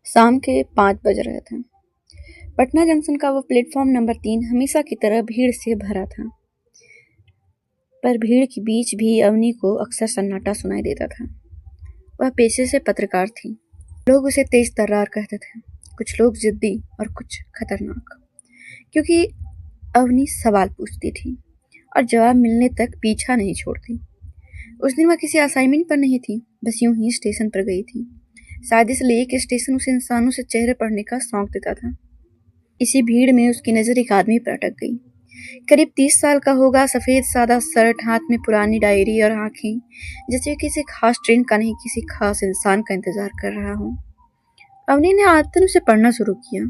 शाम के 5 बज रहे थे। पटना जंक्शन का वो प्लेटफॉर्म नंबर 3 हमेशा की तरह भीड़ से भरा था, पर भीड़ के बीच भी अवनी को अक्सर सन्नाटा सुनाई देता था। वह पेशे से पत्रकार थी। लोग उसे तेज तर्रार कहते थे, कुछ लोग जिद्दी और कुछ खतरनाक, क्योंकि अवनी सवाल पूछती थी और जवाब मिलने तक पीछा नहीं छोड़ती। उस दिन वह किसी असाइनमेंट पर नहीं थी, बस यूं ही स्टेशन पर गई थी। शायद इसलिए कि स्टेशन उसे इंसानों से चेहरे पढ़ने का शौक देता था। इसी भीड़ में उसकी नजर एक आदमी पर अटक गई। करीब 30 साल का होगा, सफेद सादा शर्ट, हाथ में पुरानी डायरी और आंखें जैसे किसी खास ट्रेन का नहीं, किसी खास इंसान का इंतजार कर रहा हो। अवनी ने आदतन उसे पढ़ना शुरू किया।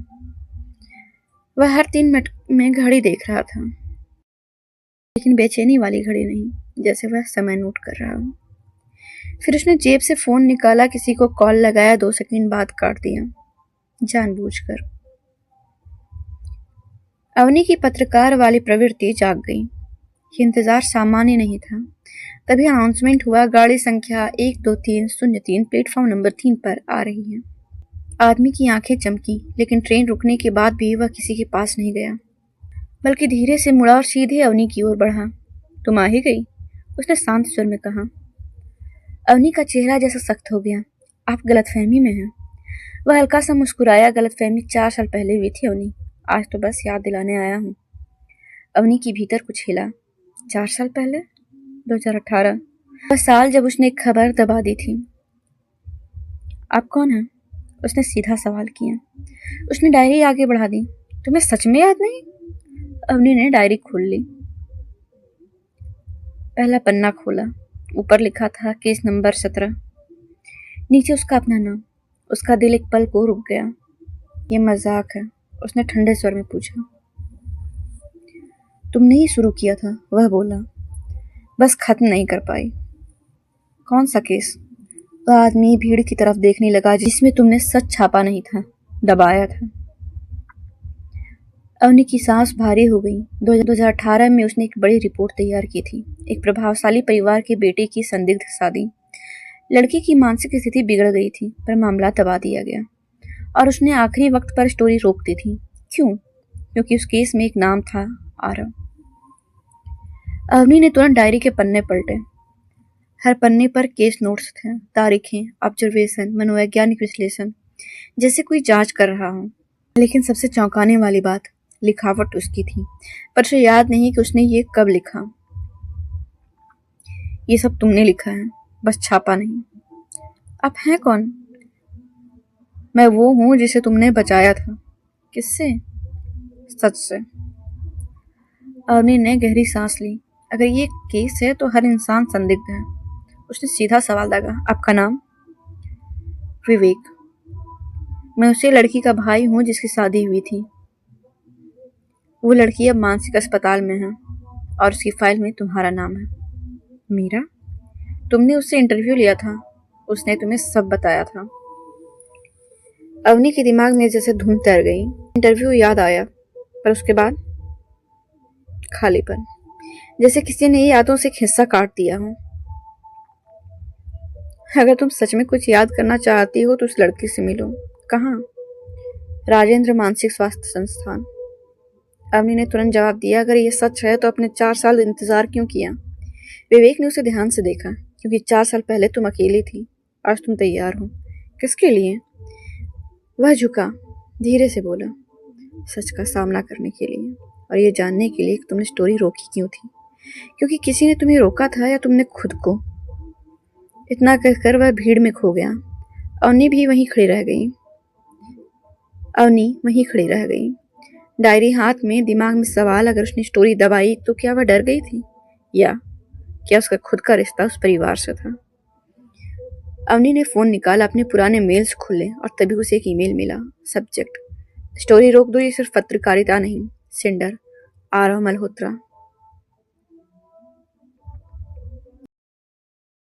वह हर 3 मिनट में घड़ी देख रहा था, लेकिन बेचैनी वाली घड़ी नहीं, जैसे वह समय नोट कर रहा हो। फिर उसने जेब से फोन निकाला, किसी को कॉल लगाया, 2 सेकंड बाद काट दिया, जानबूझकर। अवनी की पत्रकार वाली प्रवृत्ति जाग गई। ये इंतजार सामान्य नहीं था। तभी अनाउंसमेंट हुआ, गाड़ी संख्या 12303 प्लेटफॉर्म नंबर 3 पर आ रही है। आदमी की आंखें चमकी, लेकिन ट्रेन रुकने के बाद भी वह किसी के पास नहीं गया, बल्कि धीरे से मुड़ा और सीधे अवनी की ओर बढ़ा। तुम आ ही गई, उसने शांत स्वर में कहा। अवनी का चेहरा जैसा सख्त हो गया। आप गलतफहमी में हैं। वह हल्का सा मुस्कुराया। गलतफहमी 4 साल पहले हुई थी अवनी, आज तो बस याद दिलाने आया हूँ। अवनी की भीतर कुछ हिला। 4 साल पहले? 2018, वह साल जब उसने एक खबर दबा दी थी। आप कौन हैं? उसने सीधा सवाल किया। उसने डायरी आगे बढ़ा दी। तुम्हें सच में याद नहीं? अवनी ने डायरी खोल ली। पहला पन्ना खोला। ऊपर लिखा था केस नंबर 17। नीचे उसका अपना नाम। उसका दिल एक पल को रुक गया। ये मजाक है, उसने ठंडे स्वर में पूछा। तुमने ही शुरू किया था, वह बोला, बस खत्म नहीं कर पाई। कौन सा केस? वह आदमी भीड़ की तरफ देखने लगा, जिसमें तुमने सच छापा नहीं था, दबाया था। अवनी की सांस भारी हो गई। 2018 में उसने एक बड़ी रिपोर्ट तैयार की थी, एक प्रभावशाली परिवार की बेटी की संदिग्ध शादी। लड़की की मानसिक स्थिति बिगड़ गई थी, पर मामला दबा दिया गया और उसने आखिरी वक्त पर स्टोरी रोक दी थी। क्यों? क्योंकि उस केस में एक नाम था, आरव। अवनी ने तुरंत डायरी के पन्ने पलटे। हर पन्ने पर केस नोट्स थे, तारीखें, ऑब्जर्वेशन, मनोवैज्ञानिक विश्लेषण, जैसे कोई जांच कर रहा हो। लेकिन सबसे चौंकाने वाली बात, लिखावट उसकी थी, पर उसे याद नहीं कि उसने ये कब लिखा। ये सब तुमने लिखा है, बस छापा नहीं। आप हैं कौन? मैं वो हूं जिसे तुमने बचाया था। किससे? सच से। अवनी ने गहरी सांस ली। अगर ये केस है तो हर इंसान संदिग्ध है। उसने सीधा सवाल दागा। आपका नाम? विवेक। मैं उसी लड़की का भाई हूं जिसकी शादी हुई थी। वो लड़की अब मानसिक अस्पताल में है और उसकी फाइल में तुम्हारा नाम है। मेरा? तुमने उससे इंटरव्यू लिया था, उसने तुम्हें सब बताया था। अवनी के दिमाग में जैसे धुंध तैर गई। इंटरव्यू याद आया, पर उसके बाद खालीपन, जैसे किसी ने यादों से एक हिस्सा काट दिया हो। अगर तुम सच में कुछ याद करना चाहती हो तो उस लड़की से मिलो। कहाँ? राजेंद्र मानसिक स्वास्थ्य संस्थान। अवनी ने तुरंत जवाब दिया। अगर ये सच है तो अपने 4 साल इंतजार क्यों किया? विवेक ने उसे ध्यान से देखा। क्योंकि 4 साल पहले तुम अकेली थी, आज तुम तैयार हो। किसके लिए? वह झुका, धीरे से बोला, सच का सामना करने के लिए, और ये जानने के लिए कि तुमने स्टोरी रोकी क्यों थी। क्योंकि किसी ने तुम्हें रोका था या तुमने खुद को? इतना कहकर वह भीड़ में खो गया। अवनी वहीं खड़ी रह गई, डायरी हाथ में, दिमाग में सवाल। अगर उसने स्टोरी दबाई तो क्या वह डर गई थी, या क्या उसका खुद का रिश्ता उस परिवार से था? अवनी ने फोन निकाला, अपने पुराने मेल्स खोले और तभी उसे एक ईमेल मिला। सब्जेक्ट, स्टोरी रोक दो, ये सिर्फ पत्रकारिता नहीं। सेंडर, आरव मल्होत्रा।